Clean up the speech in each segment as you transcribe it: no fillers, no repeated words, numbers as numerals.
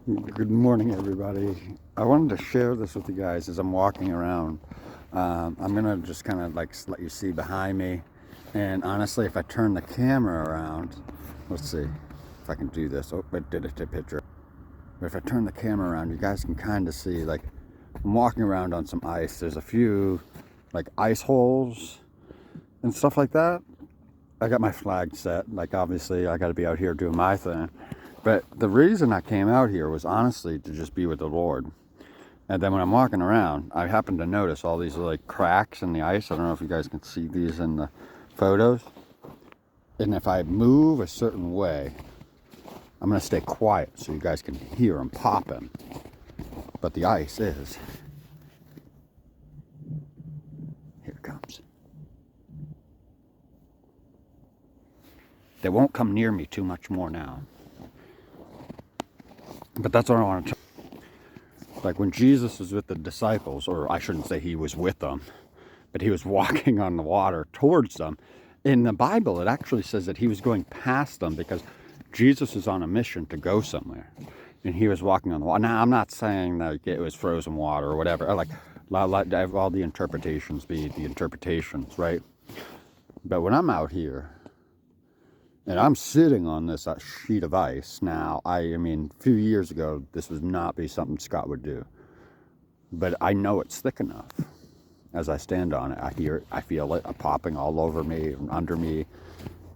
Good morning, everybody. I wanted to share this with you guys as I'm walking around. I'm gonna just kind of like let you see behind me, and honestly, if I turn the camera around, let's see if I can do this. Oh, it did a picture. But if I turn the camera around, you guys can kind of see like I'm walking around on some ice. There's a few like ice holes and stuff like that. I got my flag set. Like obviously, I got to be out here doing my thing. But the reason I came out here was honestly to just be with the Lord. And then when I'm walking around, I happen to notice all these like cracks in the ice. I don't know if you guys can see these in the photos. And if I move a certain way, I'm going to stay quiet so you guys can hear them popping. But the ice is. Here it comes. They won't come near me too much more now. But that's what I want to tell you. Like when Jesus was with the disciples, or I shouldn't say he was with them, but he was walking on the water towards them. In the Bible, it actually says that he was going past them because Jesus is on a mission to go somewhere. And he was walking on the water. Now, I'm not saying that it was frozen water or whatever. I like all the interpretations be the interpretations, right? But when I'm out here and I'm sitting on this sheet of ice now, I mean, a few years ago, this would not be something Scott would do. But I know it's thick enough. As I stand on it, I hear it, I feel it popping all over me, under me.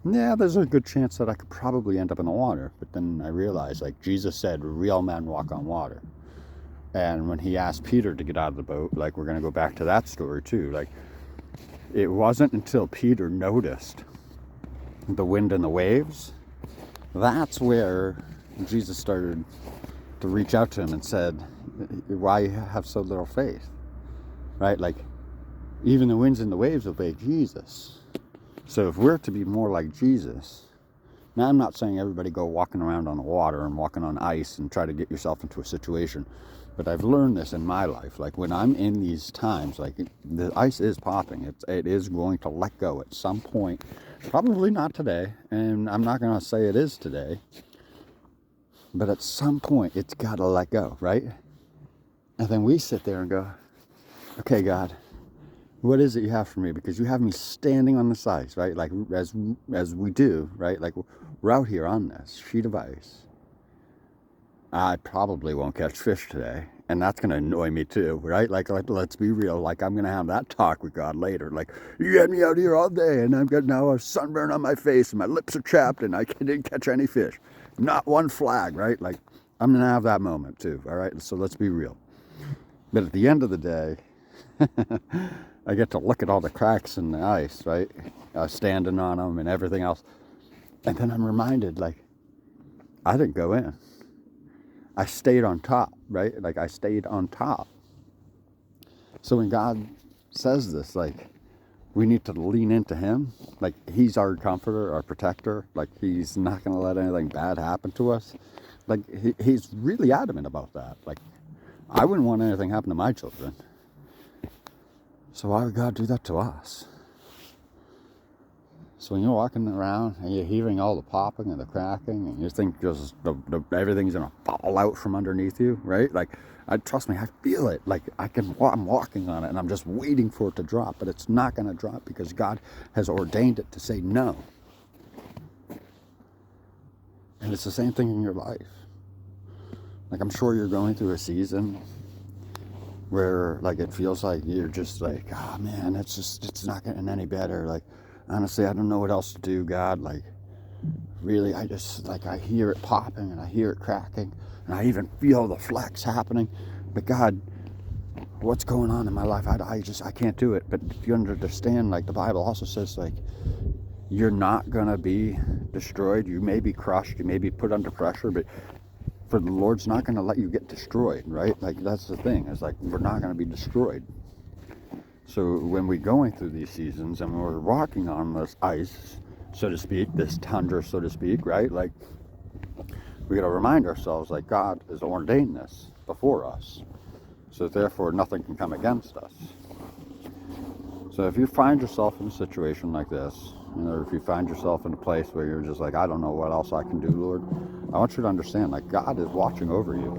Yeah, there's a good chance that I could probably end up in the water. But then I realized, like Jesus said, real men walk on water. And when he asked Peter to get out of the boat, like we're going to go back to that story too. Like it wasn't until Peter noticed the wind and the waves, that's where Jesus started to reach out to him and said, why have so little faith? Right? Like even the winds and the waves obey Jesus. So if we're to be more like Jesus, now I'm not saying everybody go walking around on the water and walking on ice and try to get yourself into a situation, but I've learned this in my life. Like when I'm in these times, like the ice is popping, it is going to let go at some point. Probably not today, and I'm not going to say it is today, but at some point it's got to let go, right? And then we sit there and go, okay, God, what is it you have for me? Because you have me standing on this ice, right? Like as we do, right? Like we're out here on this sheet of ice. I probably won't catch fish today, and that's gonna annoy me too, right? Like let's be real. Like I'm gonna have that talk with God later. Like you had me out here all day, and I've got now a sunburn on my face, and my lips are chapped, and I didn't catch any fish, not one flag, right? Like I'm gonna have that moment too. All right, so let's be real. But at the end of the day, I get to look at all the cracks in the ice, right? Standing on them and everything else. And then I'm reminded, like, I didn't go in. I stayed on top, right? Like, I stayed on top. So when God says this, like, we need to lean into Him. Like, He's our comforter, our protector. Like, He's not going to let anything bad happen to us. Like, He's really adamant about that. Like, I wouldn't want anything happen to my children. So why would God do that to us? So when you're walking around and you're hearing all the popping and the cracking and you think just everything's going to fall out from underneath you, right? Like, trust me, I feel it. Like I'm walking on it and I'm just waiting for it to drop, but it's not going to drop because God has ordained it to say no. And it's the same thing in your life. Like I'm sure you're going through a season where like it feels like you're just like, oh man, it's not getting any better. Like honestly, I don't know what else to do, God. Like really, I just like I hear it popping and I hear it cracking and I even feel the flex happening. But God, what's going on in my life? I can't do it. But if you understand, like the Bible also says, like you're not gonna be destroyed. You may be crushed, you may be put under pressure, but for the Lord's not going to let you get destroyed, right? Like that's the thing. It's like we're not going to be destroyed. So when we're going through these seasons and we're walking on this ice, so to speak, this tundra, so to speak, right? Like we got to remind ourselves, like God has ordained this before us, so therefore nothing can come against us. So if you find yourself in a situation like this, or if you find yourself in a place where you're just like, I don't know what else I can do, Lord, I want you to understand, like, God is watching over you.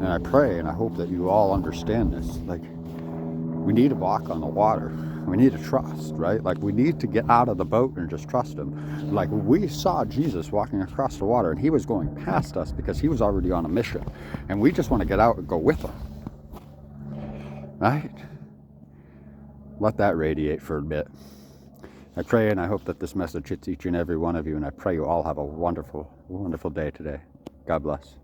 And I pray and I hope that you all understand this. Like, we need to walk on the water. We need to trust, right? Like, we need to get out of the boat and just trust him. Like, we saw Jesus walking across the water and he was going past us because he was already on a mission. And we just want to get out and go with him, right? Let that radiate for a bit. I pray and I hope that this message hits each and every one of you, and I pray you all have a wonderful, wonderful day today. God bless.